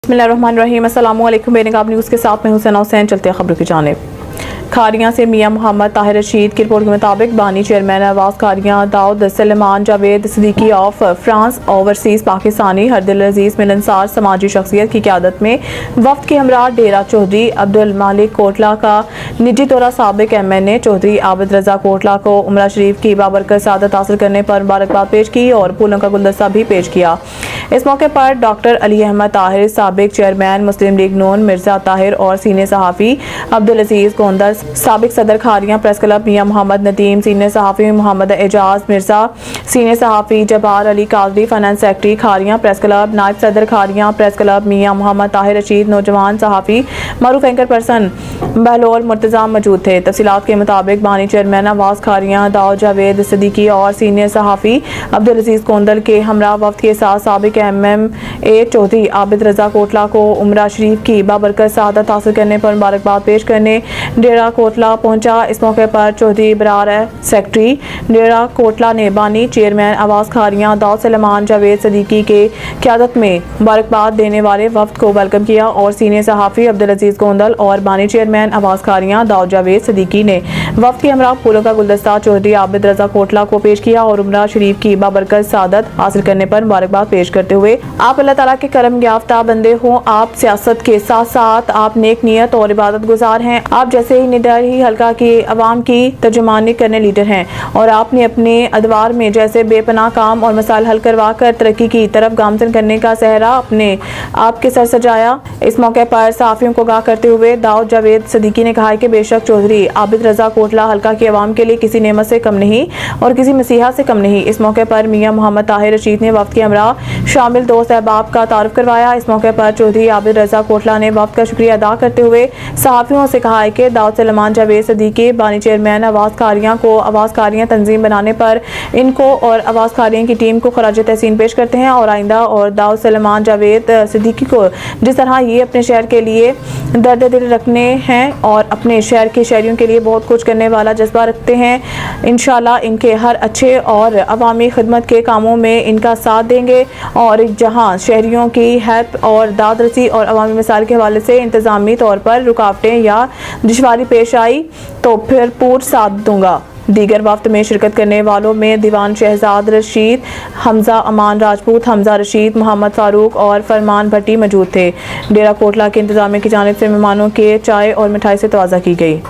बिस्मिल्लाहिर्रहमानिर्रहीम। अस्सलामु अलैकुम। बेनकाब न्यूज़ के साथ में हुसैन हुसैन। चलते हैं खबरों की जानिब। खारियां से मियां मोहम्मद ताहिर रशीद की रिपोर्ट के मुताबिक बानी chairman Awaz Kharian Daud Suleman Javed Siddiqui of France overseas Pakistani हरदिल अजीज़ मिलनसार समाजी शख्सियत की क़यादत में वफ्द के हमरा डेरा चौधरी अब्दुल मालिक कोटला का निजी दौरा साबिक MNA चौधरी आबिद रजा कोटला को उमरा शरीफ की बाबरकत सआदत हासिल करने पर मुबारकबाद पेश की और फूलों का गुलदस्ता भी पेश किया। इस मौके पर डॉक्टर अली अहमद ताहिर, साबिक चेयरमैन मुस्लिम लीग नून मिर्जा ताहिर और सीनियर सहाफ़ी अब्दुल अजीज़ गोंदर, साबिक सदर Kharian press club Mian Mohammad Nadeem, senior सहाफ़ी मोहम्मद एजाज मिर्जा, सीनियर सहाफ़ी Jabbar Ali Qadri, finance secretary Kharian press club, नायब सदर खारियां प्रेस क्लब मियां मोहम्मद ताहिर रशीद, नौजवान सहाफ़ी मरूफ एंकर पर्सन बहलोल मुर्तज़ा मौजूद थे। तफसीलात के मुताबिक बानी चेयरमैन आवाज़ खारियां दाऊद जावेद सिद्दीकी और सीनियर सहाफ़ी अब्दुल अजीज़ गोंदल के हमरा वफ्द के साथ साबिक MMA चौधरी आबिद रजा कोटला को उमरा शरीफ की बाबरकत सआदत हासिल करने पर मुबारकबाद पेश करने डेरा कोटला पहुंचा। इस मौके पर चौधरी बरार सेक्रेटरी डेरा कोटला ने बानी चेयरमैन आवाज़ खारियां दाऊद सलेमान जावेद सिद्दीकी के क़यादत में मुबारकबाद देने वाले वफ्द को वेलकम किया और सीनियर सहाफ़ी अब्दुल अजीज़ गोंदल और बानी चेयरमैन आवाज़ खारियां दाऊद जावेद सिद्दीकी ने वफ्द के हमरा फूलों का गुलदस्ता चौधरी आबिद रजा कोटला को पेश किया और उमरा शरीफ की बाबरकत सआदत हासिल करने पर मुबारकबाद पेश करते हुए आप अल्लाह ताला के करम याफ्ता बंदे हों, आप सियासत के साथ साथ आप नेक नियत और इबादत गुजार हैं, आप जैसे ही निडर ही हल्का की अवाम की तर्जुमानी करने लीडर हैं और आपने अपने अदवार में जैसे बेपनाह काम और मसाइल हल करवा कर तरक्की की तरफ गामजन करने का सहरा अपने आपके सर सजाया। इस मौके पर सहाफ़ियों को आगाह करते हुए दाऊद जावेद सिद्दीकी ने कहा कि बेशक चौधरी आबिद रजा कोटला हल्का की अवाम के लिए किसी नेमत से कम नहीं और किसी मसीहा से कम नहीं। इस मौके पर मियां मोहम्मद ताहिर रशीद ने वफ्द के हमरा शामिल दोस्त अहबाब का तारुफ करवाया। इस मौके पर चौधरी आबिद रजा कोटला ने वफ्द का शुक्रिया अदा करते हुए सहाफ़ियों से कहा है कि दाऊद सलेमान जावेद सिद्दीकी बानी चेयरमैन आवाज़ खारियां को आवाज़ खारियां तंजीम बनाने पर इनको और आवाज़ खारियां की टीम को खराज तहसीन पेश करते हैं और आइंदा और दाऊद सलेमान जावेद सिद्दीकी को जिस तरह ये अपने शहर के लिए दर्द दिल रखने हैं और अपने शहर के शहरियों के लिए बहुत कुछ करने वाला जज्बा रखते हैं, इंशाल्लाह इनके हर अच्छे और अवामी खिदमत के कामों में इनका साथ देंगे और जहां शहरियों की हेल्प और दाद रसी और अवामी मसाइल के हवाले से इंतज़ामी तौर पर रुकावटें या दुश्वारी पेश आई तो फिर पूरा साथ दूंगा। दीगर वफ्त में शिरकत करने वालों में दीवान शहजाद रशीद, हमजा अमान राजपूत, हमजा रशीद, मोहम्मद फारूक और फरमान भट्टी मौजूद थे। डेरा कोटला के इंतजामिया की जानिब से मेहमानों के चाय और मिठाई से तवाज़ा की गई।